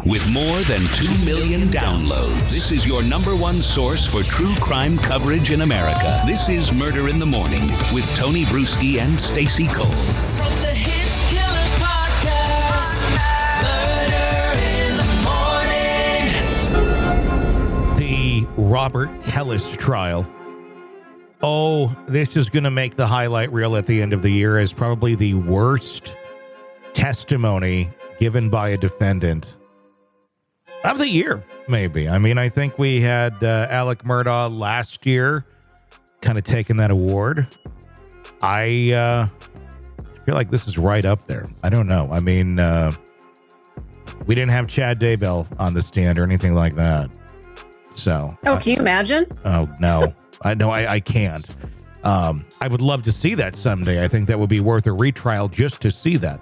With more than 2 million downloads, this is your number one source for true crime coverage in America. This is Murder in the Morning with Tony Bruschi and Stacey Cole. From the Hit Killers Podcast, Murder in the Morning. The Robert Tellis trial. Oh, this is going to make the highlight reel at the end of the year as probably the worst testimony given by a defendant of the year, maybe. I mean, I think we had Alec Murdaugh last year kind of taking that award. I feel like this is right up there. I don't know. I mean, we didn't have Chad Daybell on the stand or anything like that. So. Oh, can you imagine? Oh, no. I can't. I would love to see that someday. I think that would be worth a retrial just to see that.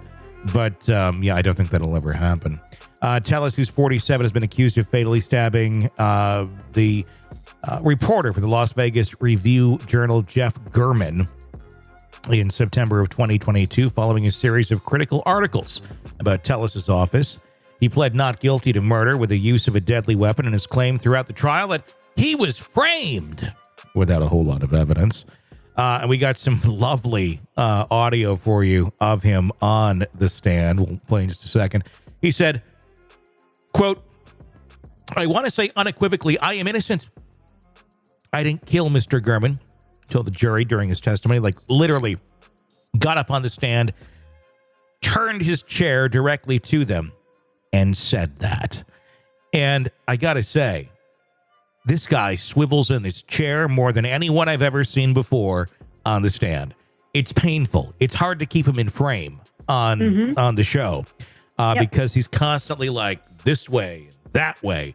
But, yeah, I don't think that'll ever happen. Tellis, who's 47, has been accused of fatally stabbing the reporter for the Las Vegas Review-Journal, Jeff German, in September of 2022, following a series of critical articles about Tellis's office. He pled not guilty to murder with the use of a deadly weapon and has claimed throughout the trial that he was framed without a whole lot of evidence. And we got some lovely audio for you of him on the stand. We'll play in just a second. He said, quote, "I want to say unequivocally, I am innocent. I didn't kill Mr. German," told the jury during his testimony. Like, literally got up on the stand, turned his chair directly to them, and said that. And I got to say, this guy swivels in his chair more than anyone I've ever seen before on the stand. It's painful. It's hard to keep him in frame on the show because he's constantly like this way, that way.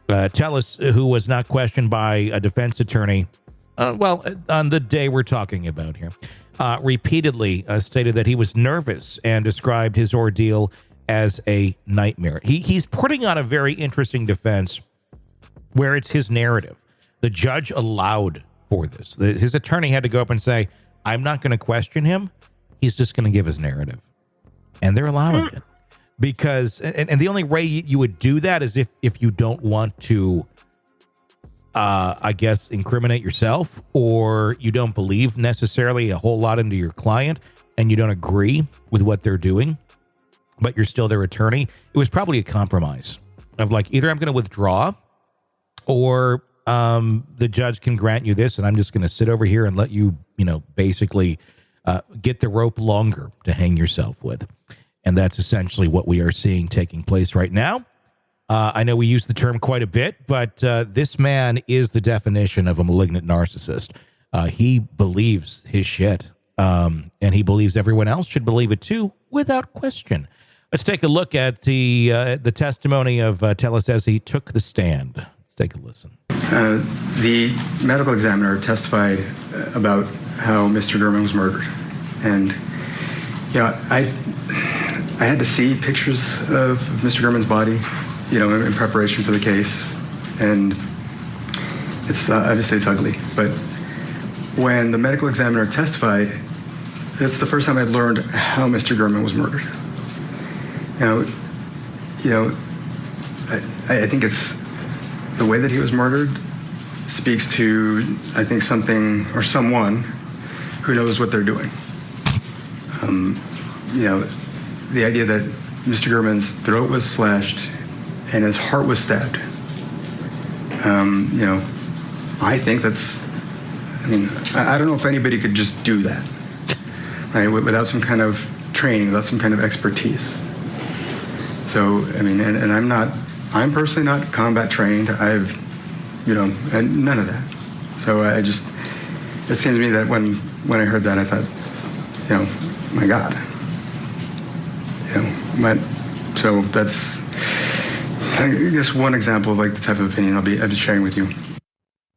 Tellis, who was not questioned by a defense attorney, on the day we're talking about here, repeatedly stated that he was nervous and described his ordeal as a nightmare. He's putting on a very interesting defense where it's his narrative. The judge allowed for this. His attorney had to go up and say, I'm not going to question him. He's just going to give his narrative. And they're allowing it. Because, and the only way you would do that is if you don't want to, I guess, incriminate yourself, or you don't believe necessarily a whole lot into your client and you don't agree with what they're doing, but you're still their attorney. It was probably a compromise of like, either I'm going to withdraw, or the judge can grant you this, and I'm just going to sit over here and let you, basically get the rope longer to hang yourself with. And that's essentially what we are seeing taking place right now. I know we use the term quite a bit, but this man is the definition of a malignant narcissist. He believes his shit, and he believes everyone else should believe it too, without question. Let's take a look at the testimony of Tellis as he took the stand. Let's take a listen. The medical examiner testified about how Mr. German was murdered. And, I had to see pictures of Mr. German's body, in preparation for the case. And it's, obviously it's ugly. But when the medical examiner testified, that's the first time I'd learned how Mr. German was murdered. I think it's the way that he was murdered speaks to, I think, something or someone who knows what they're doing. The idea that Mr. German's throat was slashed and his heart was stabbed. I think that's, I don't know if anybody could just do that, right, without some kind of training, without some kind of expertise. So, and I'm personally not combat trained. And none of that. So it seems to me that when I heard that, I thought, my God. So that's, I guess, one example of like the type of opinion I'll be sharing with you.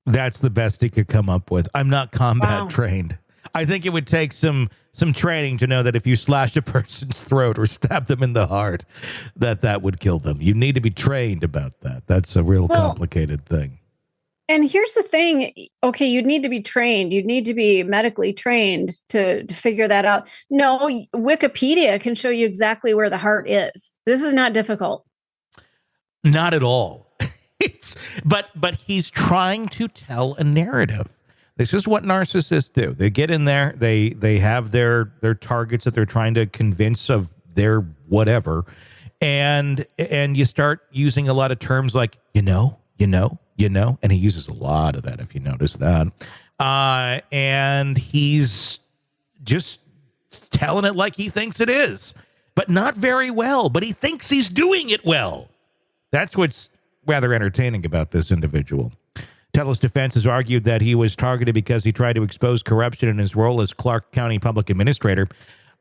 That's the best he could come up with. I'm not combat trained. I think it would take some training to know that if you slash a person's throat or stab them in the heart, that would kill them. You need to be trained about that. That's a real complicated thing. And here's the thing. Okay, you'd need to be trained. You'd need to be medically trained to figure that out. No, Wikipedia can show you exactly where the heart is. This is not difficult. Not at all. But he's trying to tell a narrative. This is what narcissists do. They get in there, they have their targets that they're trying to convince of their whatever, and you start using a lot of terms like you know, and he uses a lot of that if you notice that. And he's just telling it like he thinks it is, but not very well, but he thinks he's doing it well. That's what's rather entertaining about this individual. Tellis' defense has argued that he was targeted because he tried to expose corruption in his role as Clark County Public Administrator.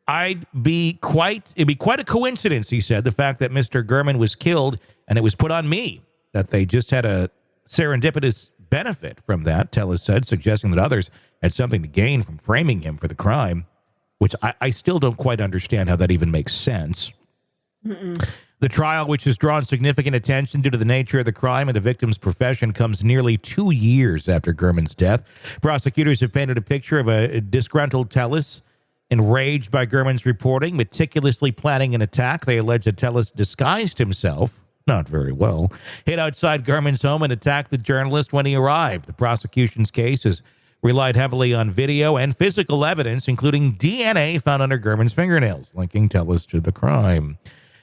It'd be quite a coincidence, he said, the fact that Mr. Gurman was killed, and it was put on me, that they just had a serendipitous benefit from that, Tellis said, suggesting that others had something to gain from framing him for the crime, which I still don't quite understand how that even makes sense. The trial, which has drawn significant attention due to the nature of the crime and the victim's profession, comes nearly 2 years after Gurman's death. Prosecutors have painted a picture of a disgruntled Tellis, enraged by Gurman's reporting, meticulously planning an attack. They allege that Tellis disguised himself, not very well, hid outside Gurman's home and attacked the journalist when he arrived. The prosecution's case has relied heavily on video and physical evidence, including DNA found under Gurman's fingernails, linking Tellis to the crime.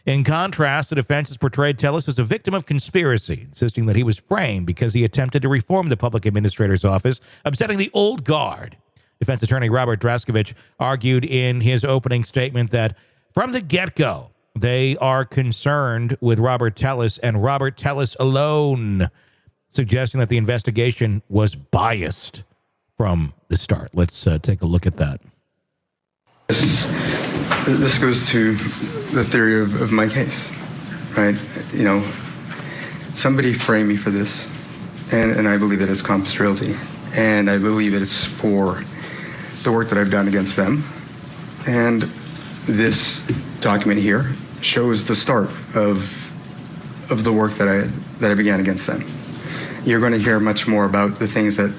In contrast, the defense has portrayed Tellis as a victim of conspiracy, insisting that he was framed because he attempted to reform the public administrator's office, upsetting the old guard. Defense attorney Robert Draskevich argued in his opening statement that from the get-go, they are concerned with Robert Tellis and Robert Tellis alone, suggesting that the investigation was biased from the start. Let's take a look at that. This goes to the theory of my case, right? You know, somebody framed me for this, and I believe that it's compass realty, and I believe that it's for the work that I've done against them. And this document here shows the start of the work that I began against them. You're going to hear much more about the things that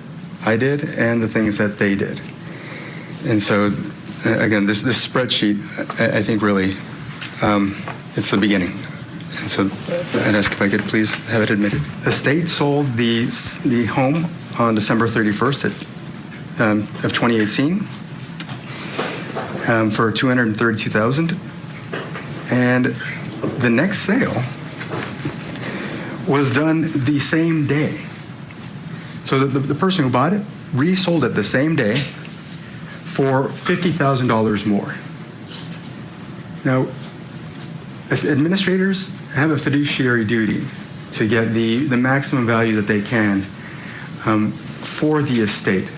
I did and the things that they did. And so, again, this spreadsheet, I think really, it's the beginning. And so I'd ask if I could please have it admitted. The state sold the home on December 31st of 2018 for $232,000. And the next sale was done the same day. So the person who bought it resold it the same day for $50,000 more. Now, as administrators have a fiduciary duty to get the maximum value that they can for the estate.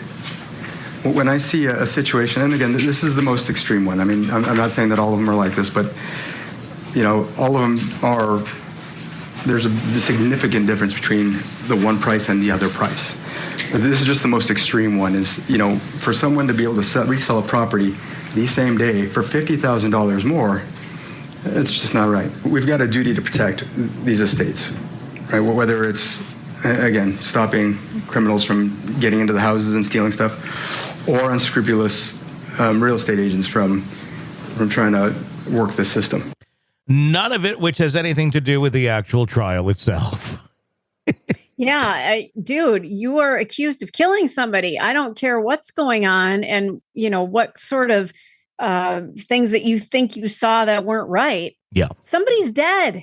When I see a situation, and again, this is the most extreme one. I mean, I'm not saying that all of them are like this, but you know, all of them are. There's a significant difference between the one price and the other price. But this is just the most extreme one. Is, you know, for someone to be able to resell a property the same day for $50,000 more, it's just not right. We've got a duty to protect these estates, right? Whether it's, again, stopping criminals from getting into the houses and stealing stuff, or unscrupulous real estate agents from trying to work the system. None of it which has anything to do with the actual trial itself. Yeah, dude, you are accused of killing somebody. I don't care what's going on and, you know, what sort of things that you think you saw that weren't right. Yeah. Somebody's dead.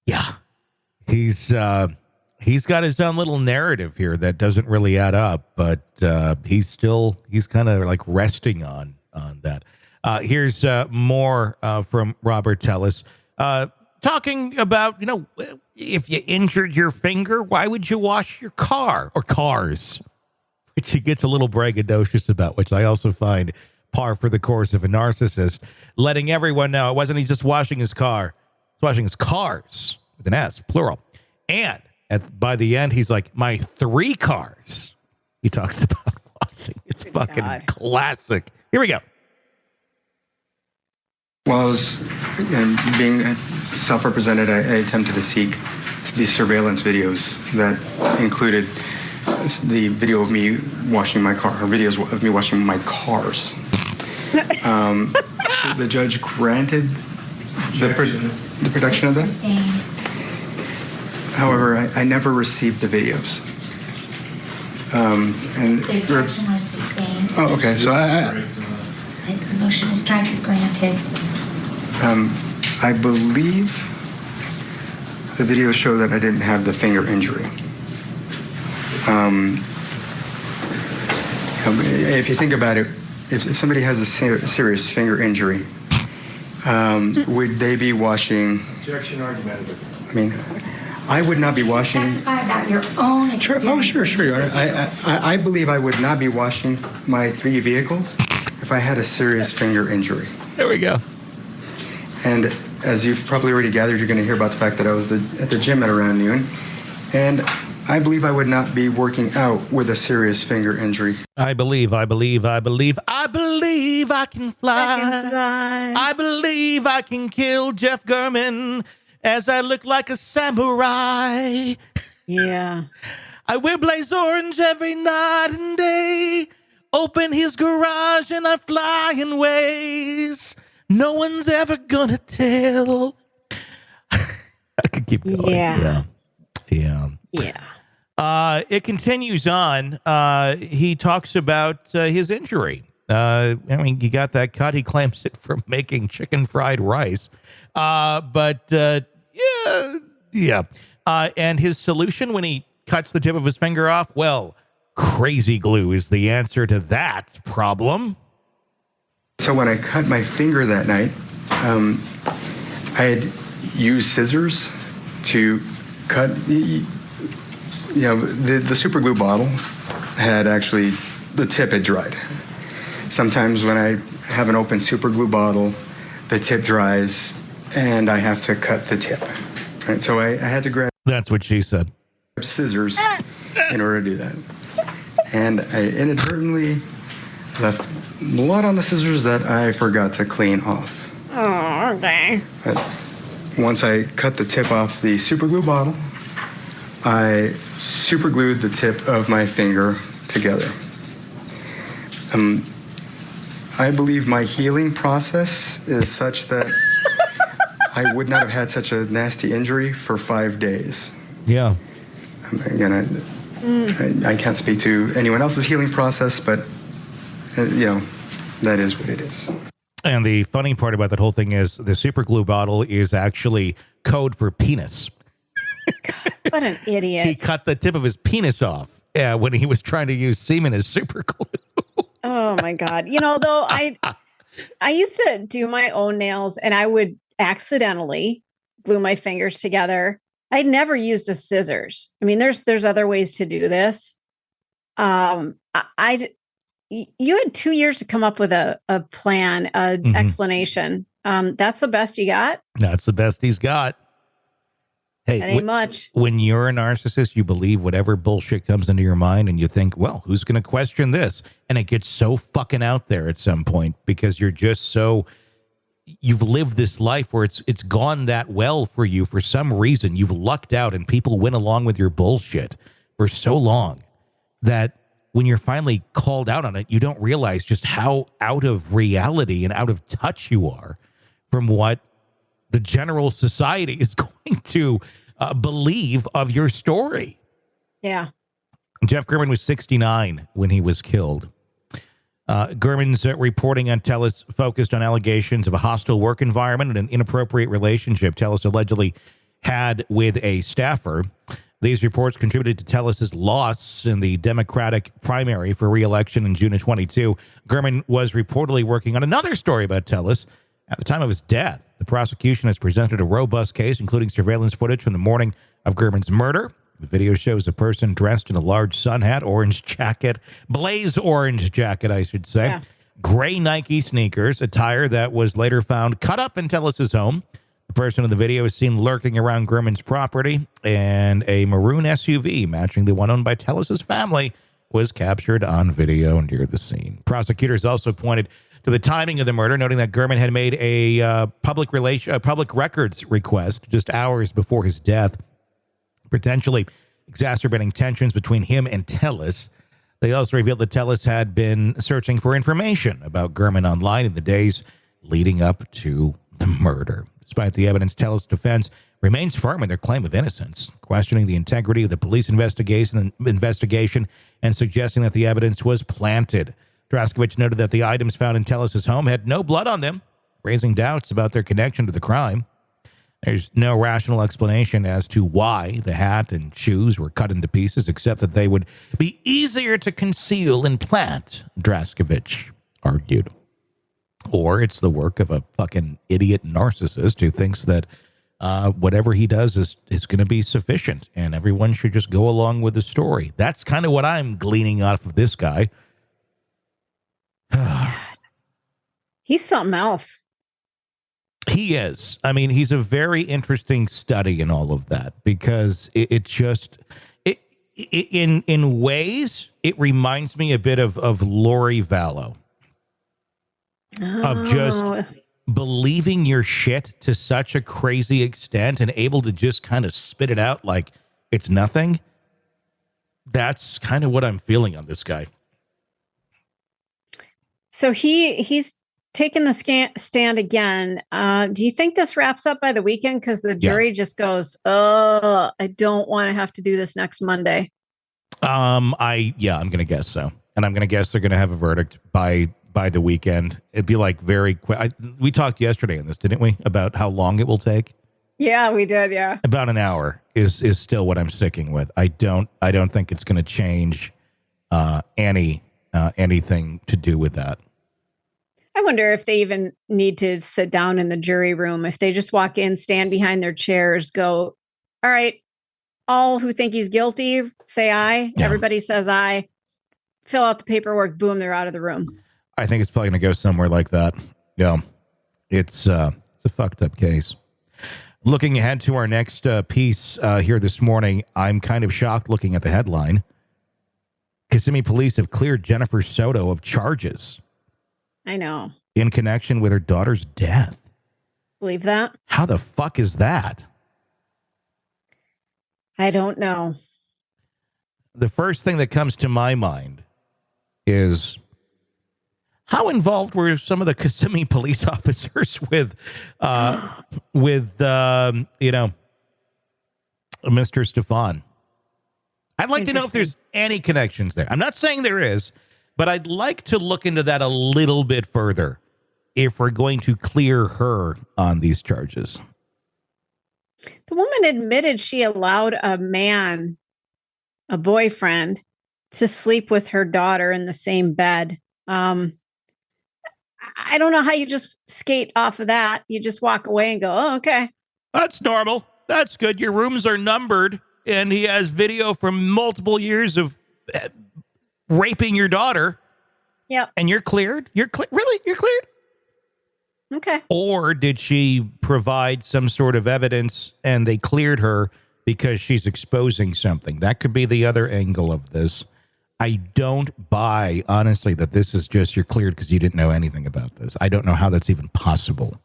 Yeah. He's got his own little narrative here that doesn't really add up, but he's kind of like resting on that. Here's more from Robert Tellis talking about, you know, if you injured your finger, why would you wash your car or cars? Which he gets a little braggadocious about, which I also find par for the course of a narcissist, letting everyone know it wasn't he just washing his car, he's washing his cars with an S, plural. And by the end, he's like, my 3 cars. He talks about washing. It's Good fucking God. classic. Here we go. While I was being self-represented, I attempted to seek these surveillance videos that included the video of me washing my car, or videos of me washing my cars. The judge granted The production of that? Sustained. However, I never received the videos. And The objection was sustained. oh, okay. So The motion is strike is granted. I believe the videos show that I didn't have the finger injury. If you think about it, if somebody has a serious finger injury, would they be washing? Objection argument. I mean, I would not be washing. Testify about your own experience. Sure, Your Honor. I believe I would not be washing my 3 vehicles if I had a serious finger injury. There we go. And as you've probably already gathered, you're going to hear about the fact that I was at the gym at around noon. And I believe I would not be working out with a serious finger injury. I believe I can fly. I believe I can kill Jeff German as I look like a samurai. Yeah. I wear blaze orange every night and day. Open his garage and I fly in ways no one's ever gonna tell. I could keep going. Yeah. It continues on. He talks about his injury. I mean, he got that cut. He claims it from making chicken fried rice. And his solution when he cuts the tip of his finger off, well, crazy glue is the answer to that problem. So when I cut my finger that night, I had used scissors to cut. The super glue bottle had actually, the tip had dried. Sometimes when I have an open super glue bottle, the tip dries and I have to cut the tip. Right? So I had to grab. That's what she said. Scissors in order to do that. And I inadvertently left blood on the scissors that I forgot to clean off. Oh, okay. But once I cut the tip off the super glue bottle, I super glued the tip of my finger together. I believe my healing process is such that I would not have had such a nasty injury for 5 days. Yeah. Again, I can't speak to anyone else's healing process, but, that is what it is. And the funny part about that whole thing is the super glue bottle is actually code for penis. What an idiot. He cut the tip of his penis off when he was trying to use semen as super glue. Oh my God. Though I used to do my own nails and I would accidentally glue my fingers together. I'd never used a scissors. I mean, there's other ways to do this. You had 2 years to come up with a plan, explanation. That's the best you got? That's the best he's got. Hey, that ain't much. When you're a narcissist, you believe whatever bullshit comes into your mind and you think, well, who's going to question this? And it gets so fucking out there at some point because you're just you've lived this life where it's gone that well for you for some reason. You've lucked out and people went along with your bullshit for so long that when you're finally called out on it, you don't realize just how out of reality and out of touch you are from what the general society is going to believe of your story. Yeah. Jeff German was 69 when he was killed. German's reporting on Telus focused on allegations of a hostile work environment and an inappropriate relationship Telus allegedly had with a staffer. These reports contributed to Telus' loss in the Democratic primary for re-election in June of 22. German was reportedly working on another story about Telus at the time of his death. The prosecution has presented a robust case, including surveillance footage from the morning of German's murder. The video shows a person dressed in a large sun hat, orange jacket, blaze orange jacket, I should say, gray Nike sneakers, attire that was later found cut up in Telus' home. The person in the video is seen lurking around German's property, and a maroon SUV matching the one owned by Telus' family was captured on video near the scene. Prosecutors also pointed to the timing of the murder, noting that German had made a public records request just hours before his death, potentially exacerbating tensions between him and Telus. They also revealed that Telus had been searching for information about German online in the days leading up to the murder. Despite the evidence, Tellis' defense remains firm in their claim of innocence, questioning the integrity of the police investigation and suggesting that the evidence was planted. Draskevich noted that the items found in Tellis' home had no blood on them, raising doubts about their connection to the crime. There's no rational explanation as to why the hat and shoes were cut into pieces, except that they would be easier to conceal and plant, Draskevich argued. Or it's the work of a fucking idiot narcissist who thinks that whatever he does is going to be sufficient and everyone should just go along with the story. That's kind of what I'm gleaning off of this guy. He's something else. He is. I mean, he's a very interesting study in all of that because in ways, it reminds me a bit of Lori Vallow. Of just believing your shit to such a crazy extent and able to just kind of spit it out like it's nothing. That's kind of what I'm feeling on this guy. So he's taken the stand again. Do you think this wraps up by the weekend? Because the jury just goes, "Oh, I don't want to have to do this next Monday." I'm going to guess so, and I'm going to guess they're going to have a verdict by the weekend. It'd be like very quick. We talked yesterday on this, didn't we? About how long it will take. Yeah, we did. Yeah, about an hour is still what I'm sticking with. I don't think it's going to change anything to do with that. I wonder if they even need to sit down in the jury room. If they just walk in, stand behind their chairs, go, "All right, all who think he's guilty, say aye." Yeah. Everybody says aye. Fill out the paperwork. Boom, they're out of the room. I think it's probably going to go somewhere like that. Yeah, it's a fucked up case. Looking ahead to our next piece here this morning, I'm kind of shocked looking at the headline. Kissimmee police have cleared Jennifer Soto of charges. I know. In connection with her daughter's death. Believe that? How the fuck is that? I don't know. The first thing that comes to my mind is how involved were some of the Kissimmee police officers with Mr. Stefan? I'd like to know if there's any connections there. I'm not saying there is, but I'd like to look into that a little bit further if we're going to clear her on these charges. The woman admitted she allowed a boyfriend, to sleep with her daughter in the same bed. I don't know how you just skate off of that. You just walk away and go, "Oh, okay. That's normal. That's good. Your rooms are numbered." And he has video from multiple years of raping your daughter. Yep. And you're cleared? Really? You're cleared? Okay. Or did she provide some sort of evidence and they cleared her because she's exposing something? That could be the other angle of this. I don't buy, honestly, that this is just you're cleared because you didn't know anything about this. I don't know how that's even possible.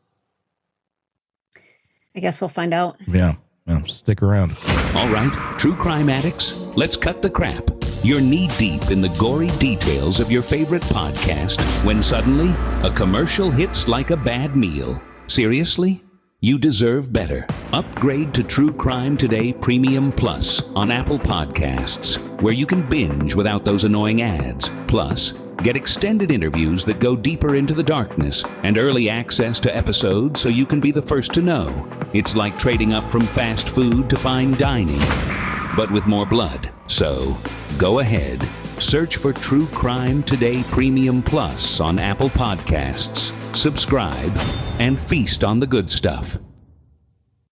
I guess we'll find out. Yeah. Well, stick around. All right, true crime addicts, let's cut the crap. You're knee-deep in the gory details of your favorite podcast when suddenly a commercial hits like a bad meal. Seriously? You deserve better. Upgrade to True Crime Today Premium Plus on Apple Podcasts, where you can binge without those annoying ads. Plus, get extended interviews that go deeper into the darkness and early access to episodes so you can be the first to know. It's like trading up from fast food to fine dining, but with more blood. So, go ahead. Search for True Crime Today Premium Plus on Apple Podcasts. Subscribe and feast on the good stuff.